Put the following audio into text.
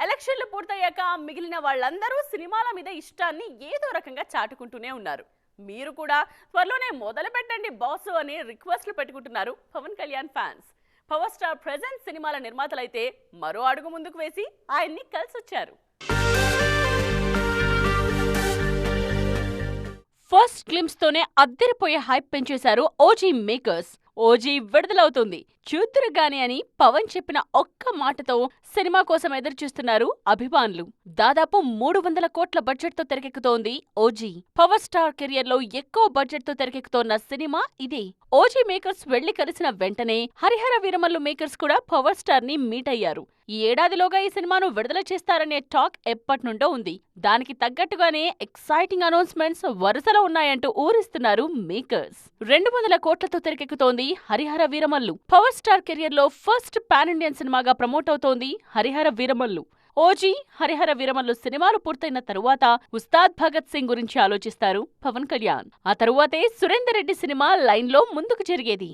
ఎలక్షన్లు పూర్తయ్యాక మిగిలిన వాళ్ళందరూ సినిమాల మీద ఇష్టాన్ని ఏదో రకంగా చాటుకుంటూనే ఉన్నారు. మీరు కూడా త్వరలోనే మొదలు పెట్టండి బాసు అని రిక్వెస్ట్లు పెట్టుకుంటున్నారు Pawan Kalyan fans. Power star present సినిమాల నిర్మాతలైతే మరో అడుగు ముందుకు వేసి ఆయన్ని కలిసొచ్చారు. ఫస్ట్ గ్లిమ్స్ తోనే అద్దరిపోయే హైప్ పెంచేశారు ఓజీ మేకర్స్. ఓజీ విడుదలవుతుంది చూద్దురు గాని అని పవన్ చెప్పిన ఒక్క మాటతో సినిమా కోసం ఎదురు చూస్తున్నారు అభిమానులు. దాదాపు 300 కోట్ల బడ్జెట్ తో తెరకెక్కుతోంది ఓజీ. పవర్ స్టార్ కెరియర్ లో ఎక్కువ బడ్జెట్ తో తెరకెక్కుతోన్న సినిమా ఇదే. ఓజీ మేకర్స్ వెళ్లి కలిసిన వెంటనే హరిహర వీరమల్లు మేకర్స్ కూడా పవర్ స్టార్ ని మీట్ అయ్యారు. ఈ ఏడాదిలోగా ఈ సినిమాను విడుదల చేస్తారనే టాక్ ఎప్పటినుండో ఉంది. దానికి తగ్గట్టుగానే ఎక్సైటింగ్ అనౌన్స్మెంట్స్ వరుసలో ఉన్నాయంటూ ఊరిస్తున్నారు మేకర్స్. 200 కోట్లతో తెరకెక్కుతోంది Harihara Veeramallu. Power star career లో ఫస్ట్ పాన్ ఇండియన్ సినిమాగా ప్రమోట్ అవుతోంది హరిహర వీరమల్లు. ఓజీ, హరిహర వీరమల్లు సినిమాలు పూర్తయిన తరువాత ఉస్తాద్ భగత్ సింగ్ గురించి ఆలోచిస్తారు పవన్ కళ్యాణ్. ఆ తరువాతే సురేందర్ రెడ్డి సినిమా లైన్ లో ముందుకు జరిగేది.